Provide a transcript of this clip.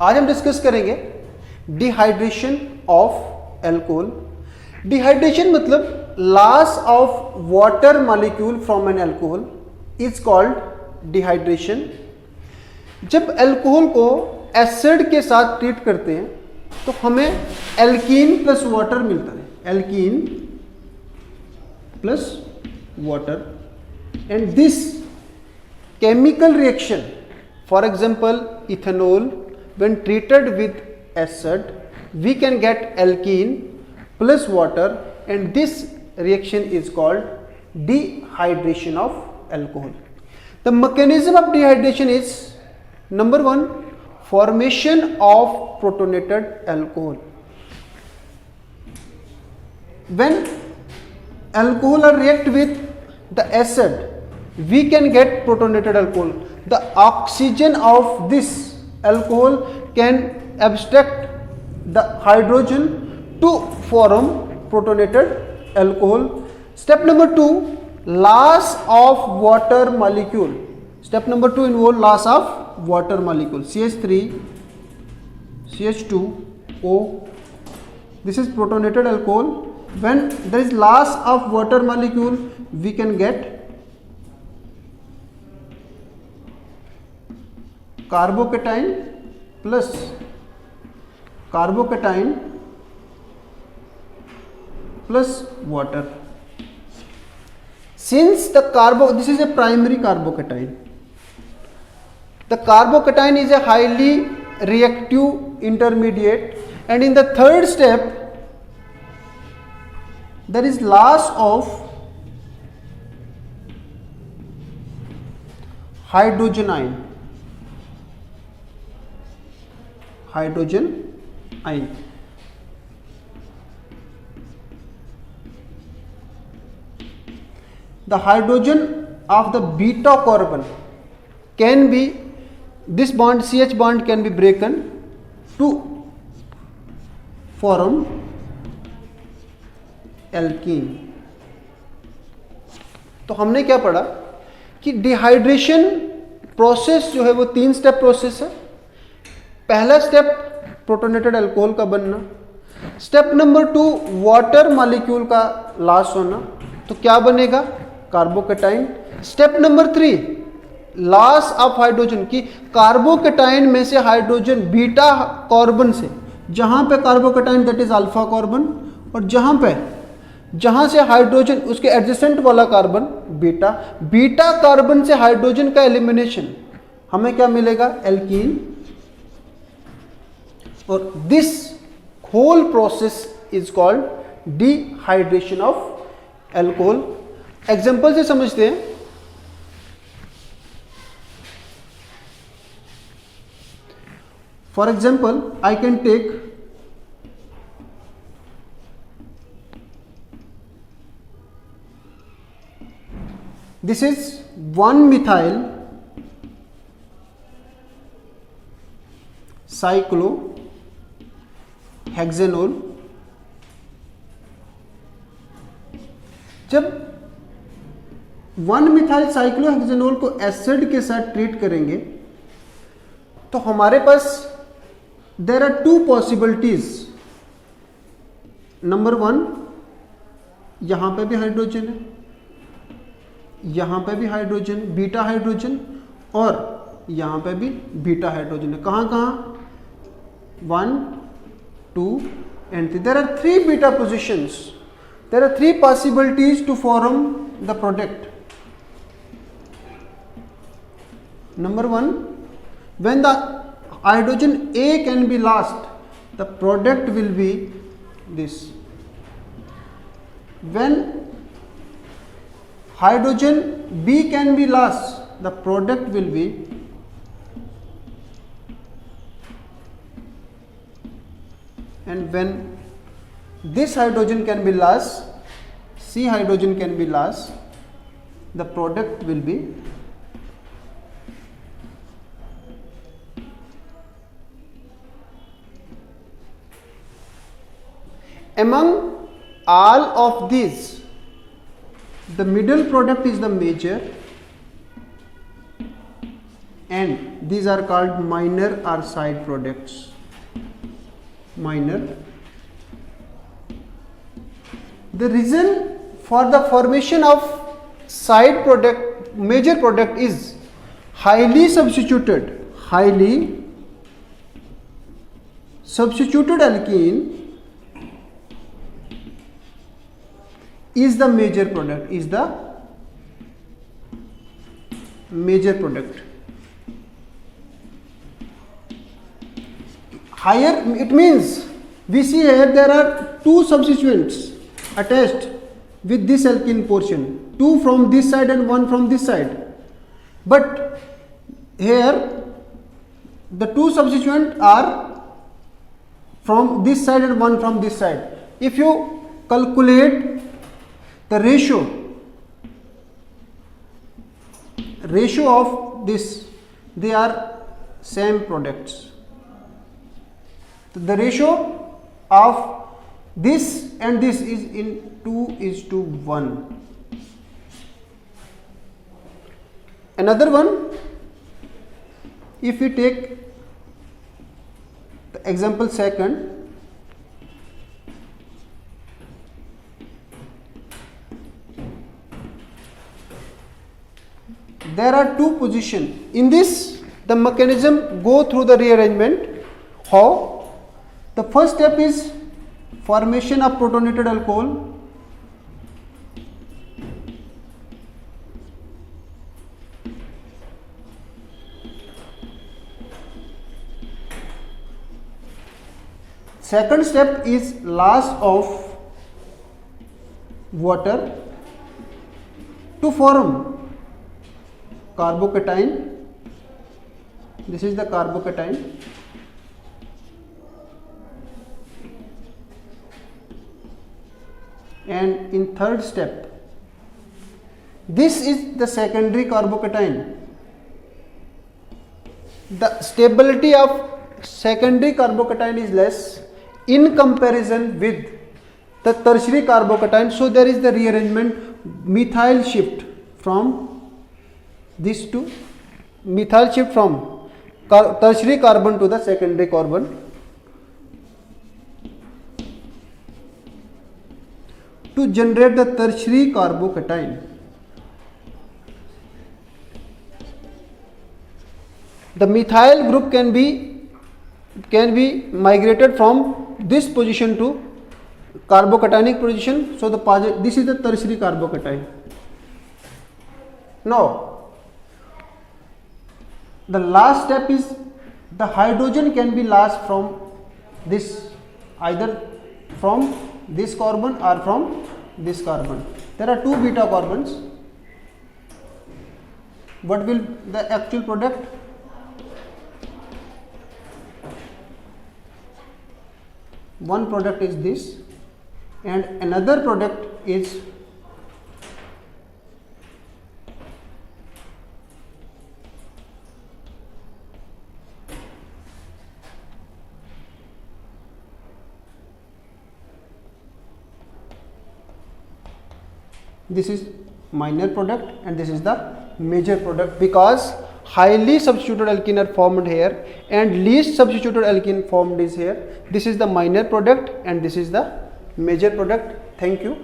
आज हम डिस्कस करेंगे डिहाइड्रेशन ऑफ अल्कोहल। डिहाइड्रेशन मतलब loss of water molecule from an alcohol is called dehydration. जब अल्कोहल को एसिड के साथ ट्रीट करते हैं तो हमें एल्कीन प्लस वाटर मिलता है, alkene plus water. And this chemical reaction, for example ethanol, when treated with acid we can get alkene plus water, and this reaction is called dehydration of alcohol. The mechanism of dehydration is number 1, formation of protonated alcohol. When alcohol are react with the acid we can get protonated alcohol. The oxygen of this alcohol can abstract the hydrogen to form protonated alcohol. Step number 2, loss of water molecule. Step number 2 involve loss of water molecule. CH3, CH2O. This is protonated alcohol. When there is loss of water molecule we can get carbocation plus carbocation plus water. Since the this is a primary carbocation, the carbocation is a highly reactive intermediate, and in the third step there is loss of hydrogen ion. Hydrogen ion. The hydrogen of the beta carbon can be, this bond CH bond can be broken to form alkene. तो हमने क्या पढ़ा कि dehydration process जो है वो 3 step process है. पहला स्टेप प्रोटोनेटेड अल्कोहल का बनना. स्टेप नंबर 2 वाटर मॉलिक्यूल का लॉस होना, तो क्या बनेगा carbocation. Step number 3 loss of hydrogen, की कार्बोकेटाइन में से हाइड्रोजन बीटा कार्बन से, जहां पे carbocation that is alpha carbon, और जहां से हाइड्रोजन उसके एडजेसेंट वाला कार्बन बीटा कार्बन से हाइड्रोजन का एलिमिनेशन, हमें क्या मिलेगा एल्कीन. और this whole process is called dehydration of alcohol. Example से समझते हैं. For example I can take this is 1 methyl cyclohexanol. जब 1 methyl cyclohexanol को एसिड के साथ ट्रीट करेंगे तो हमारे पास देयर आर 2 पॉसिबिलिटीज. नंबर 1, यहां पे भी हाइड्रोजन है, यहां पे भी हाइड्रोजन, बीटा हाइड्रोजन, और यहां पे भी बीटा हाइड्रोजन है. कहां 1, 2 and 3. There are 3 beta positions. There are 3 possibilities to form the product. Number 1, when the hydrogen A can be lost, the product will be this. When hydrogen B can be lost, the product will be and when this hydrogen can be lost, C hydrogen can be lost, the product will be among all of these the middle product is the major and these are called minor or side products. Minor. The reason for the formation of side product, major product is highly substituted alkene is the major product, higher, it means we see here there are two substituents attached with this alkene portion, two from this side and one from this side, but here the two substituents are from this side and one from this side. If you calculate the ratio of this, they are same products. The ratio of this and this is in 2:1. Another one, if we take the example second, there are two positions. In this, the mechanism go through the rearrangement. How? The first step is formation of protonated alcohol. Second step is loss of water to form carbocation. This is the carbocation. And in third step, this is the secondary carbocation. The stability of secondary carbocation is less in comparison with the tertiary carbocation, so there is the rearrangement, methyl shift from this to methyl shift from tertiary carbon to the secondary carbon. To generate the tertiary carbocation, the methyl group can be migrated from this position to carbocationic position. So this is the tertiary carbocation. Now the last step is the hydrogen can be lost from this, either from this carbon or from this carbon. There are two beta carbons. What will the actual product? One product is this and another product is this is minor product and this is the major product, because highly substituted alkene are formed here and least substituted alkene formed is here. This is the minor product and this is the major product. Thank you.